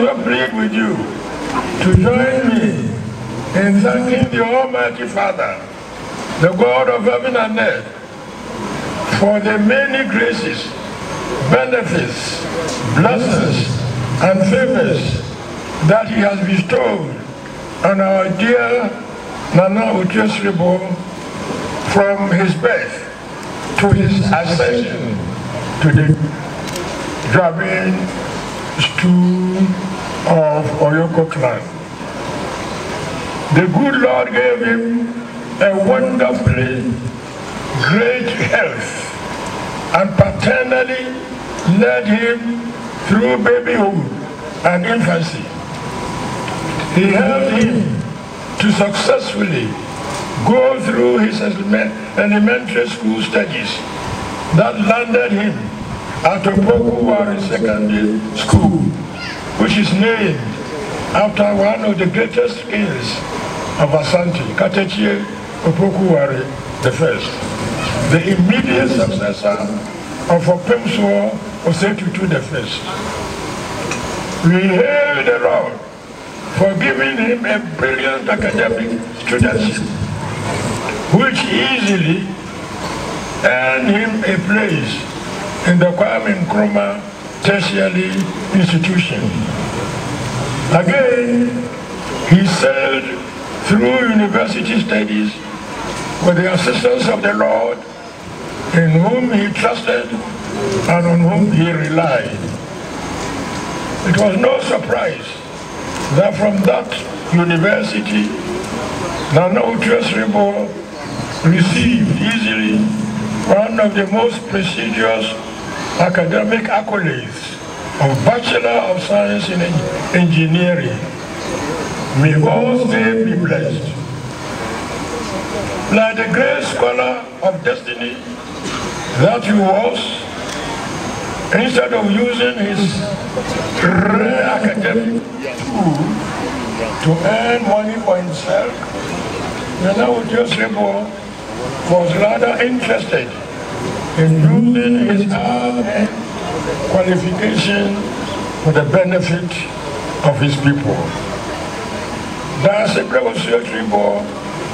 also plead with you to join me in thanking the Almighty Father, the God of heaven and earth, for the many graces, benefits, blessings, and favors that he has bestowed on our dear Nana Uche-Sribo from his birth to his ascension to the Jabin stool of Oyoko clan. The good Lord gave him a wonderfully great health and paternally led him through babyhood and infancy. He helped him to successfully go through his elementary school studies that landed him at Opoku-Ware Secondary School, which is named after one of the greatest kings of Asante, Katechie Opoku-Ware I, the immediate successor of Opemsuo Osetutu I. We hail the Lord for giving him a brilliant academic studentship, which easily earned him a place in the Kwame Nkrumah Tertiary Institution. Again, he sailed through university studies with the assistance of the Lord, in whom he trusted and on whom he relied. It was no surprise that from that university, Nana Uche-Sribo received easily one of the most prestigious academic accolades of Bachelor of Science in Engineering. May God's name be blessed. Like the great scholar of destiny that he was, instead of using his rare academic tool to earn money for himself, Nana Uche-Sribo was rather interested in using his hard-earned qualification for the benefit of his people. Thus, Uche-Sribo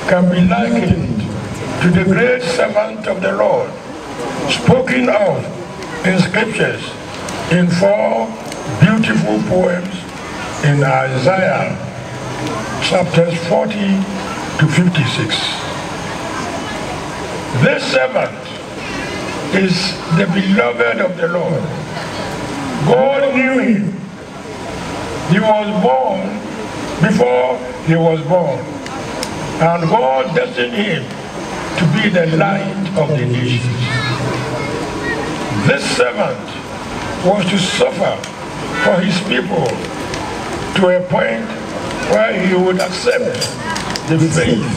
can be likened to the great servant of the Lord, spoken of in scriptures in 4 beautiful poems in Isaiah chapters 40 to 56. This servant is the beloved of the Lord. God knew him. He was born before he was born, and God destined him to be the light of the nations. This servant was to suffer for his people to a point where he would accept the faith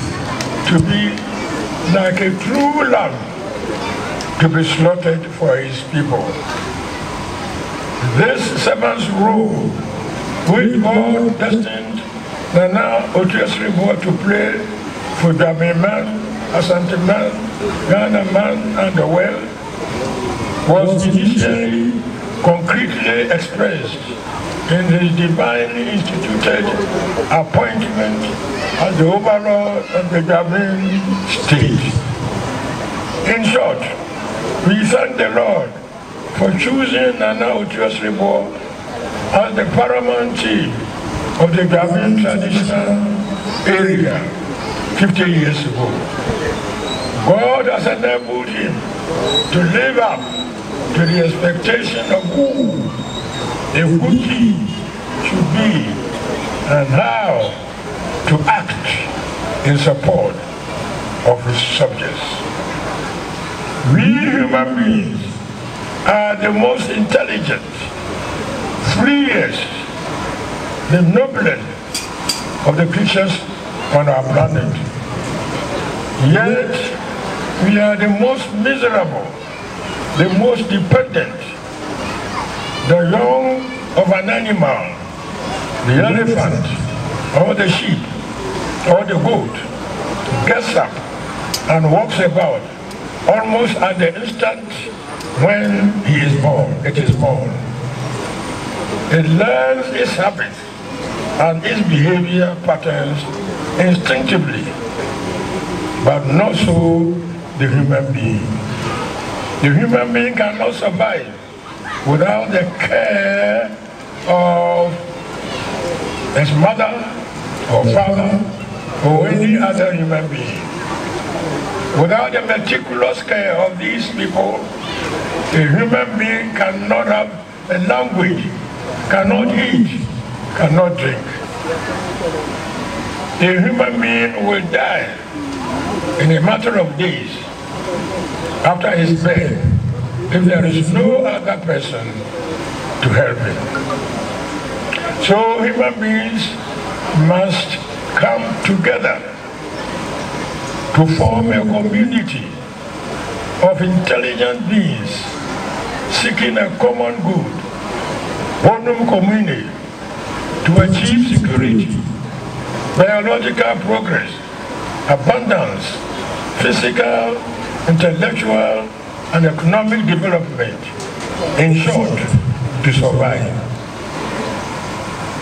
to be like a true lamb to be slaughtered for his people. This servant's role, which God destined Nana Uche-Sribo to play for Dame man, Asante man, Ghana man, and the world, was initially concretely expressed in his divinely instituted appointment as the overlord of the Gabin state. In short, we thank the Lord for choosing Nana Uche-Sribo as the paramount chief of the Gabin traditional area 50 years ago. God has enabled him to live up to the expectation of who a good king should be and how to act in support of his subjects. We human beings are the most intelligent, freest, the noblest of the creatures on our planet. Yet, we are the most miserable, the most dependent. The young of an animal, the elephant, or the sheep, or the goat, gets up and walks about almost at the instant when he is born, it is born. It learns its habits and its behavior patterns instinctively, but not so the human being. The human being cannot survive without the care of his mother or father or any other human being. Without the meticulous care of these people, a human being cannot have a language, cannot eat, cannot drink. A human being will die in a matter of days after his death if there is no other person to help him. So human beings must come together to form a community of intelligent beings seeking a common good, bonum commune, to achieve security, biological progress, abundance, physical, intellectual, and economic development. In short, to survive.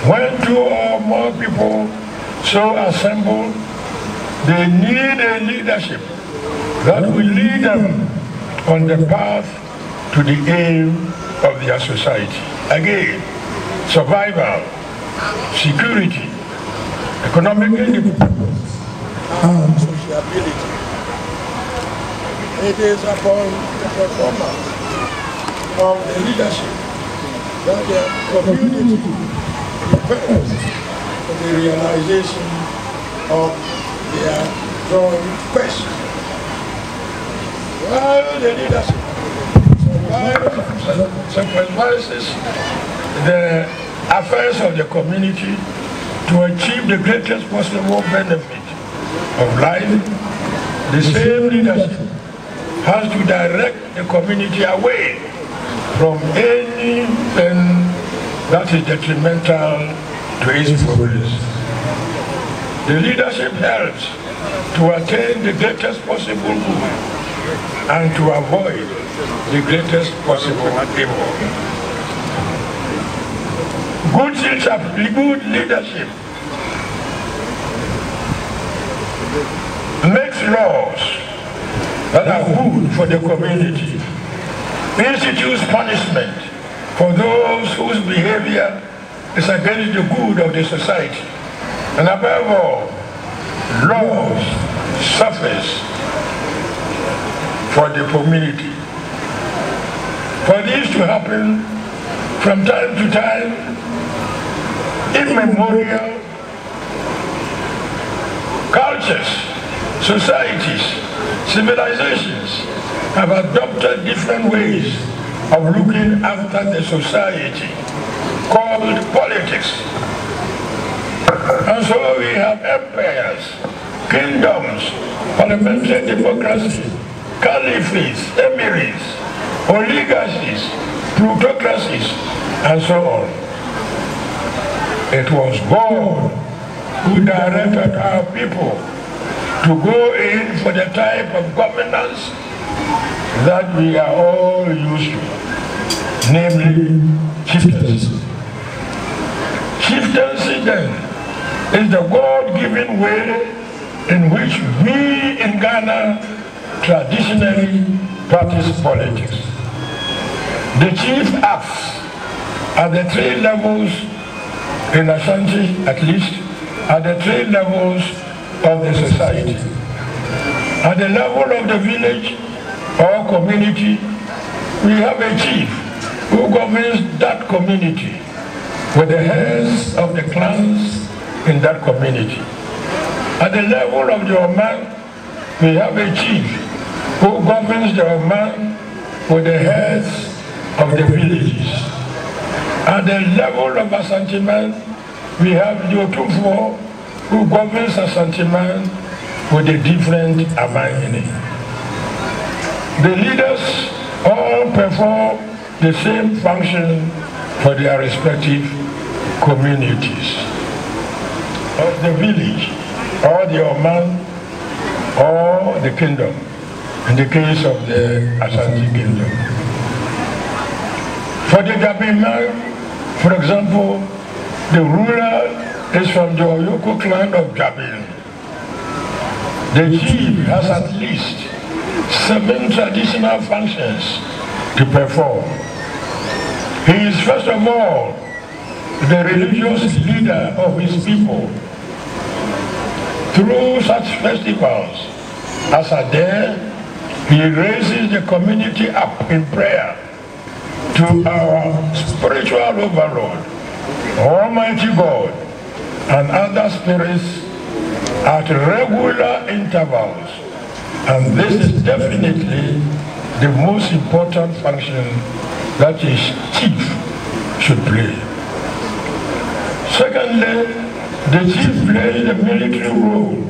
When two or more people so assemble, they need a leadership that will lead them on the path to the aim of their society. Again, survival, security, economic independence, and sociability. It is upon the performance of the leadership that the community depends on the realization of their joint quest. While the leadership sacrifices the affairs of the community to achieve the greatest possible benefit of life, the same leadership has to direct the community away from anything that is detrimental to its progress. The leadership helps to attain the greatest possible good and to avoid the greatest possible evil. Good leadership makes laws that are good for the community, institutes punishment for those whose behavior is against the good of the society, and above all, laws surface for the community. For this to happen from time to time, immemorial, cultures, societies, civilizations have adopted different ways of looking after the society called politics. And so we have empires, kingdoms, parliamentary democracy, caliphates, emirates, oligarchies, plutocracies, and so on. It was God who directed our people to go in for the type of governance that we are all used to, namely chieftaincy. Chieftaincy then is the God-given way in which we in Ghana traditionally practice politics. The chief acts at the three levels, in Ashanti at least, at the three levels of the society. At the level of the village or community, we have a chief who governs that community with the heads of the clans in that community. At the level of the Oman, we have a chief who governs the Oman with the heads of the villages. At the level of Asanteman, we have the Otumfuo who governs Asanteman with the different Amahene. The leaders all perform the same function for their respective communities of the village, or the Oman, or the kingdom, in the case of the Ashanti kingdom. For the Gabiman, For example, the ruler is from the Oyoko clan of Jabin. The chief has at least 7 traditional functions to perform. He is first of all the religious leader of his people. Through such festivals as are there, he raises the community up in prayer to our spiritual overlord, Almighty God, and other spirits at regular intervals. And this is definitely the most important function that his chief should play. Secondly, the chief plays the military role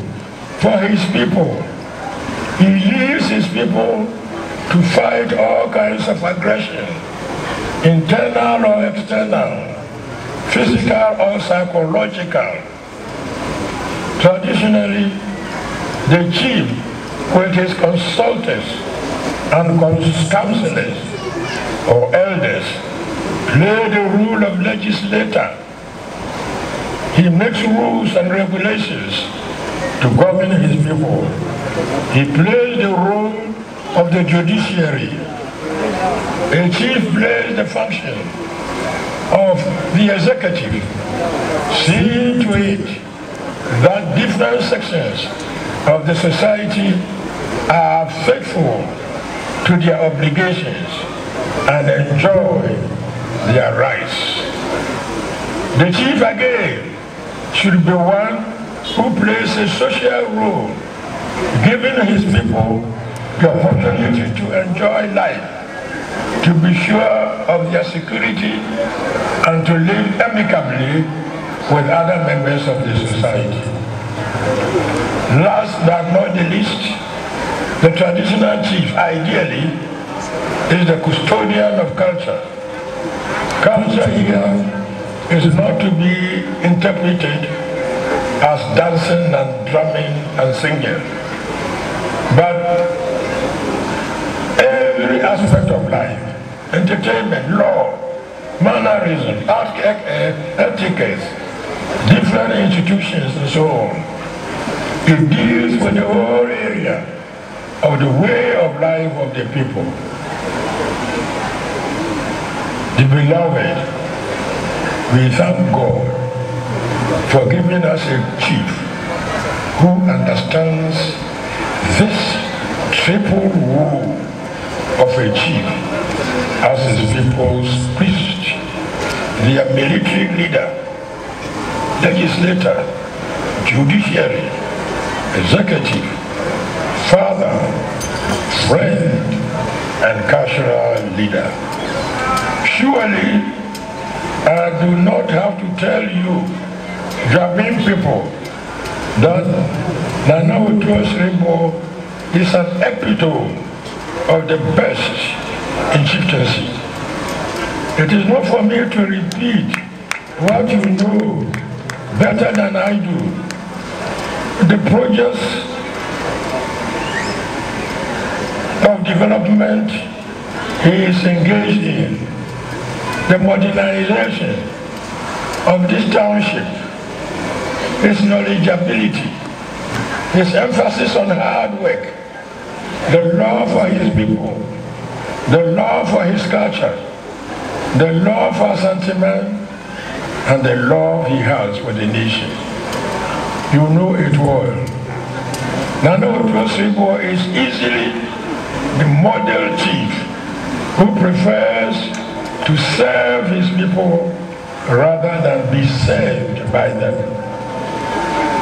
for his people. He leads his people to fight all kinds of aggression, internal or external, physical or psychological. Traditionally, the chief, with his consultants and counselors or elders, play the role of legislator. He makes rules and regulations to govern his people. He plays the role of the judiciary. A chief plays the function of the executive, seeing to it that different sections of the society are faithful to their obligations and enjoy their rights. The chief again should be one who plays a social role, giving his people the opportunity to enjoy life, to be sure of their security, and to live amicably with other members of the society. Last but not the least, the traditional chief, ideally, is the custodian of culture. Culture here is not to be interpreted as dancing and drumming and singing, but every aspect of life, entertainment, law, mannerism, etiquette, different institutions and so on. It deals with the whole area of the way of life of the people. The beloved, we thank God for giving us a chief who understands this triple role of a chief as his people's priest, their military leader, legislator, judiciary, executive, father, friend, and cultural leader. Surely, I do not have to tell you, Jabin people, that Nana Otuo Siribwo is an epitome of the best in chieftaincy. It is not for me to repeat what you know better than I do. The projects of development he is engaged in, the modernization of this township, his knowledgeability, his emphasis on hard work, the love for his people, the love for his culture, the love for sentiment, and the love he has for the nation. You know it well. Nana Otuo Siribwo is easily the model chief who prefers to serve his people rather than be served by them.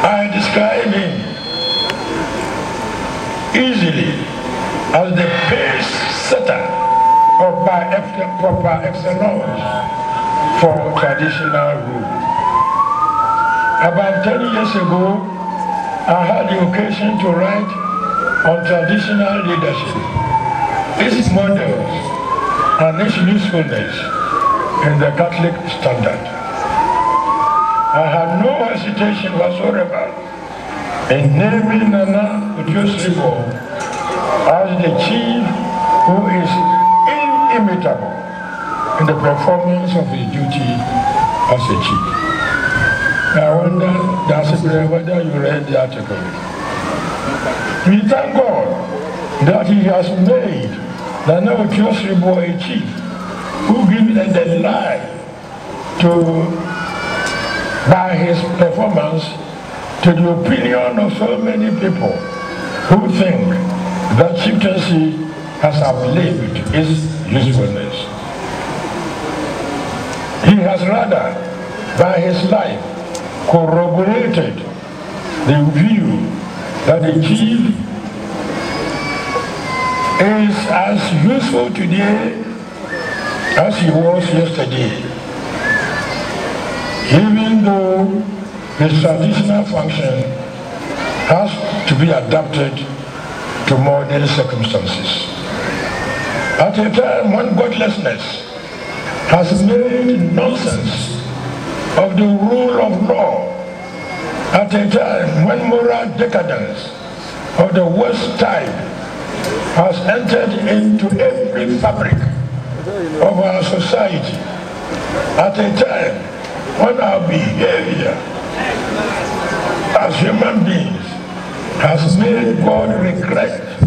I describe him easily as the pace setter or by proper excellence for traditional rule. About 10 years ago, I had the occasion to write on traditional leadership, its models and its usefulness in the Catholic standard. I had no hesitation whatsoever in naming Nana Otuo Siribwo as the chief who is inimitable in the performance of his duty as a chief. I wonder, whether you read the article. We thank God that he has made the Nanotios Ribo a chief who gives the lie by his performance to the opinion of so many people who think that chieftaincy has outlived its usefulness. He has rather, by his life, corroborated the view that the chief is as useful today as he was yesterday, even though his traditional function has to be adapted to modern circumstances. At a time when godlessness has made nonsense of the rule of law, at a time when moral decadence of the worst type has entered into every fabric of our society, at a time when our behavior as human beings has made God regret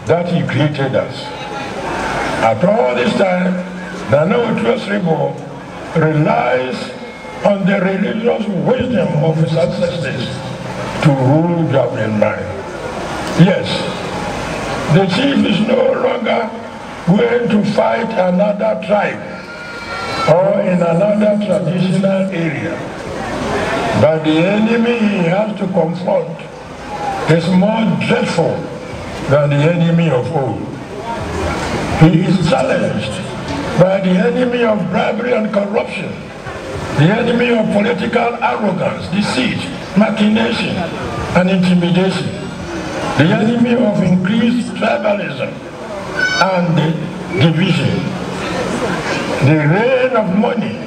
that he created us. At all this time, the Nanotios Ribo relies on the religious wisdom of his ancestors to rule Javelin Mine. Yes, the chief is no longer going to fight another tribe or in another traditional area, but the enemy he has to confront is more dreadful than the enemy of old. He is challenged by the enemy of bribery and corruption, the enemy of political arrogance, deceit, machination, and intimidation, the enemy of increased tribalism and division, the reign of money,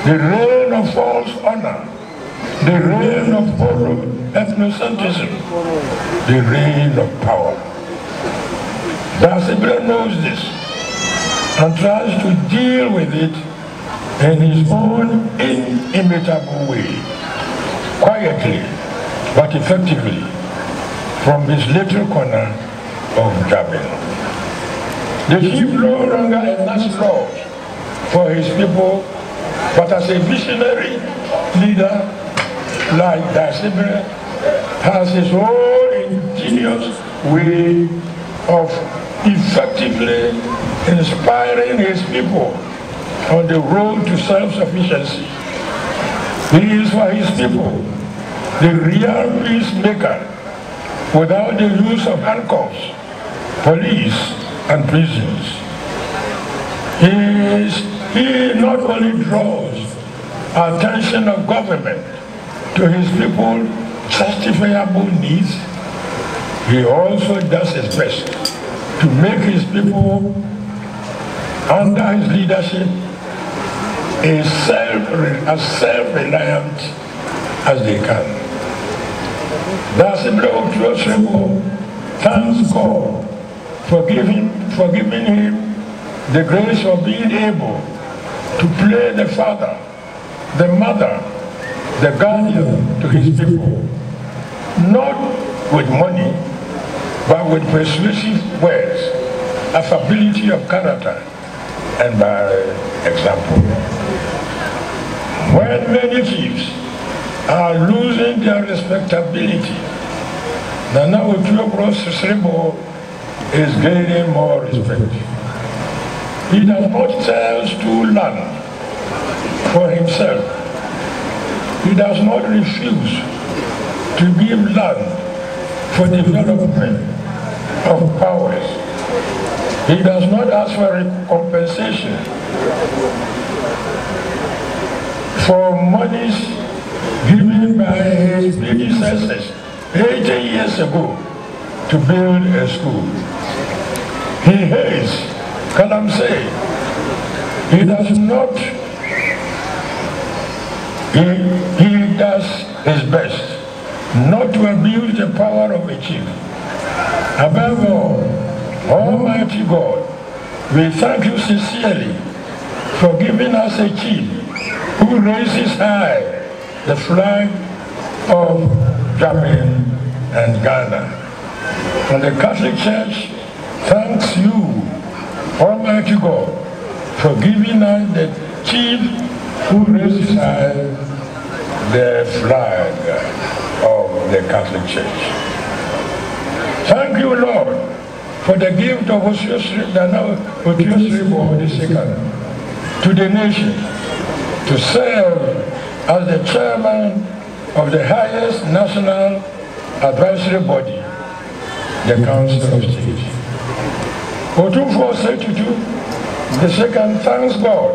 the reign of false honor, the reign of borrowed ethnocentrism, the reign of power. Darcy knows this and tries to deal with it in his own inimitable way, quietly but effectively, from his little corner of Javelin. The chief no longer enacts laws for his people, but as a visionary leader like Darcy has his own ingenious way of effectively inspiring his people on the road to self-sufficiency. He is for his people the real peacemaker without the use of handcuffs, police, and prisons. He not only draws attention of government to his people's justifiable needs, he also does his best to make his people under his leadership as self-reliant as they can. Darcy Nanotios Ribo thanks God for giving him the grace of being able to play the father, the mother, the guardian to his people, not with money, but with persuasive words, affability of character, and by example. When many chiefs are losing their respectability, the Nanotios Ribo is gaining more respect. He does not cherish to land for himself. He does not refuse to give land for development of powers. He does not ask for compensation for monies given by his predecessors 80 years ago to build a school. He hates Galamsey. He does not, he does his best not to abuse the power of a chief. Above all, Almighty God, we thank you sincerely for giving us a chief who raises high the flag of Japan and Ghana. And the Catholic Church thanks you, Almighty God, for giving us the chief who raises high the flag of the Catholic Church. Thank you, Lord, for the gift of Otius Ribor II to the nation to serve as the chairman of the highest national advisory body, the Council of State. Otumfuo Osei-Tutu II thanks God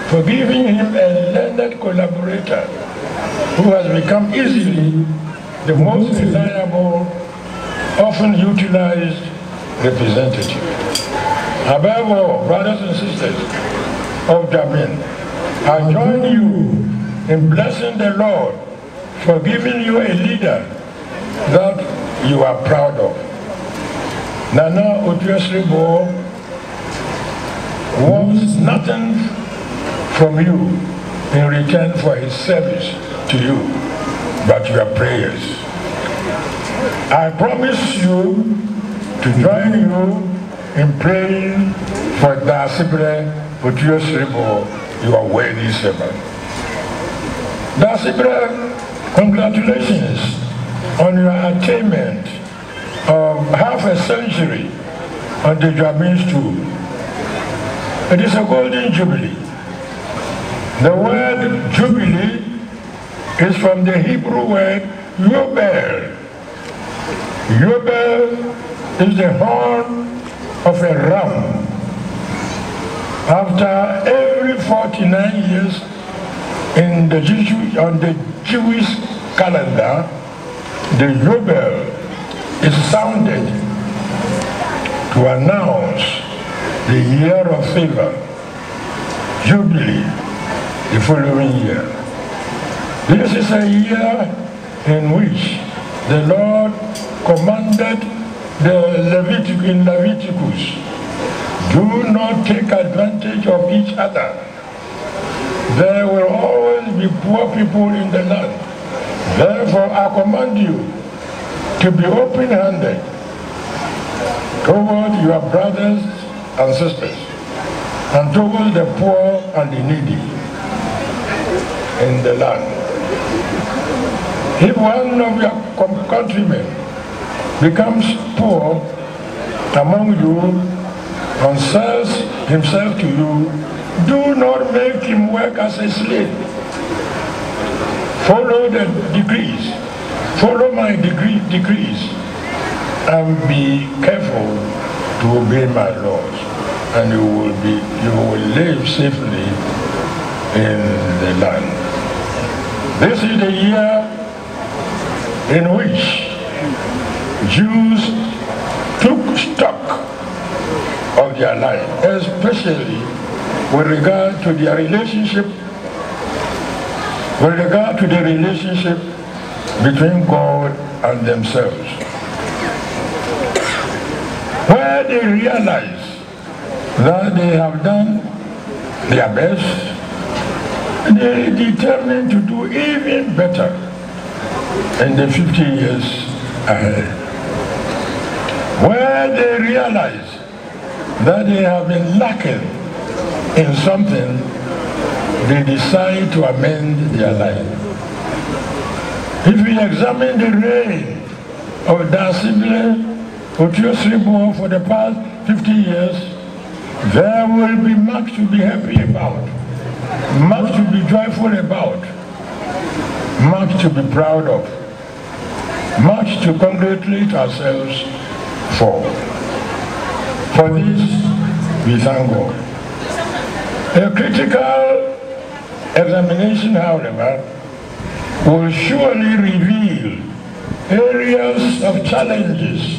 for giving him a learned collaborator who has become easily the most reliable, often utilized representative. Above all, brothers and sisters of Japan, I join you in blessing the Lord for giving you a leader that you are proud of. Nana Otius Ribor wants nothing from you in return for his service to you, but your prayers. I promise you to join you in praying for Dasibre Otius Ribor, your worthy servant. Dasibre, congratulations on your attainment of half a century on the Japanese stool. It is a golden jubilee. The word jubilee is from the Hebrew word yobel. Yobel is the horn of a ram. After every 49 years on the Jewish calendar, the yobel is sounded to announce the year of favor, jubilee, the following year. This is a year in which the Lord commanded in Leviticus, do not take advantage of each other. There will always be poor people in the land. Therefore, I command you to be open-handed toward your brothers and sisters and toward the poor and the needy in the land. If one of your countrymen becomes poor among you and sells himself to you, do not make him work as a slave. Follow the decrees. Follow my decrees and be careful to obey my laws, and you will live safely in the land. This is the year in which Jews took stock of their life, especially with regard to their relationship, between God and themselves. Where they realize that they have done their best, they determine to do even better in the 50 years ahead. Where they realize that they have been lacking in something, they decide to amend their life. If we examine the reign of Dasibre Otius Ribor for the past 50 years, there will be much to be happy about, much to be joyful about, much to be proud of, much to congratulate ourselves for. For this, we thank God. A critical examination, however, will surely reveal areas of challenges.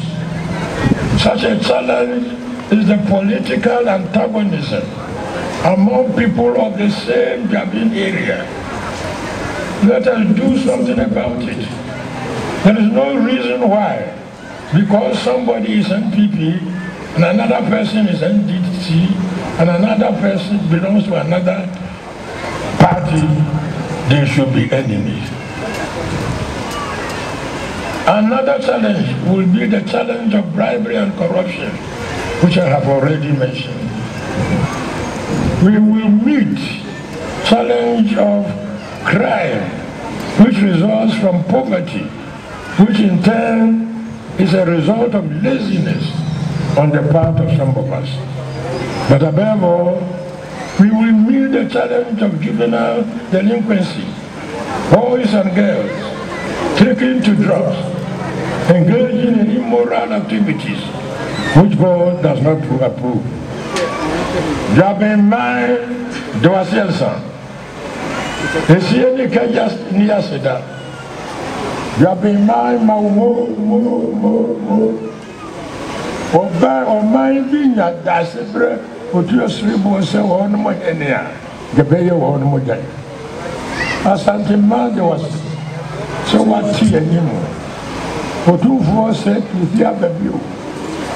Such a challenge is the political antagonism among people of the same Japan area. Let us do something about it. There is no reason why, because somebody is NPP, and another person is NDC, and another person belongs to another party, they should be enemies. Another challenge will be the challenge of bribery and corruption, which I have already mentioned. We will meet challenge of crime, which results from poverty, which in turn is a result of laziness on the part of some of us. But above all, we will meet the challenge of juvenile delinquency, boys and girls taken to drugs, engaging in immoral activities, which God does not approve. Jabemai Dwasielsa, Esieni Kajas Niaseda, Jabemai Mau Oba Omai Binya Dasebre, Utu Sribo se one mo enia, Gebeye one mo day. Asante Mande was so what tea anymore. Utu for said to the Abbeview,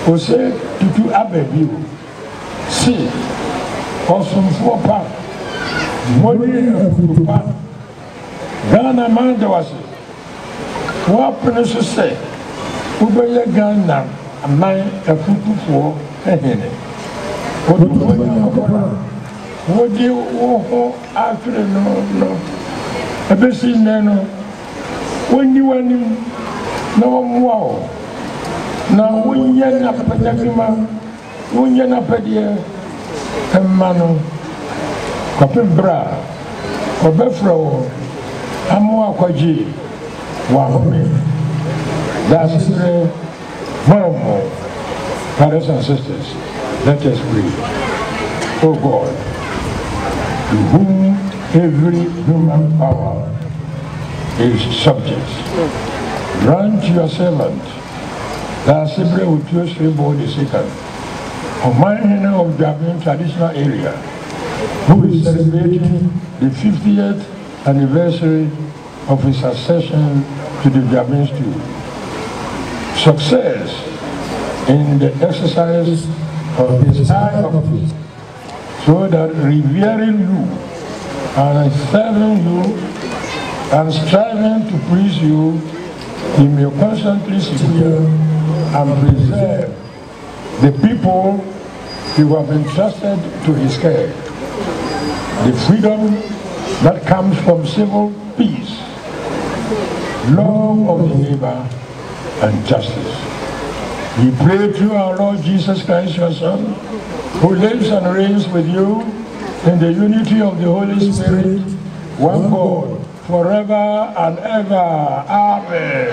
who said to Abbeview. See, awesome for part. Money of part. Ghana Mande was it. What Prince say? Ubaya Ghana, a man a foot for a henny. What do you want after no? A basic nano. When you want no more. Now, when you're not a when you're not a dear, a man, Copembra, or Befro, Amoa Quaji, Wahome. That's the Momo, brothers and sisters. Let us pray. Oh God, to whom every human power is subject, grant your servant that Sibre Utuosri Body Second, a miner of Jabin traditional area, who is celebrating the 50th anniversary of his accession to the Jabin stew. Success in the exercise of his high office, so that revering you and serving you and striving to please you, he may constantly secure and preserve the people you have entrusted to his care, the freedom that comes from civil peace, love of the neighbor, and justice. We pray through our Lord Jesus Christ, your Son, who lives and reigns with you in the unity of the Holy Spirit, one God, forever and ever. Amen.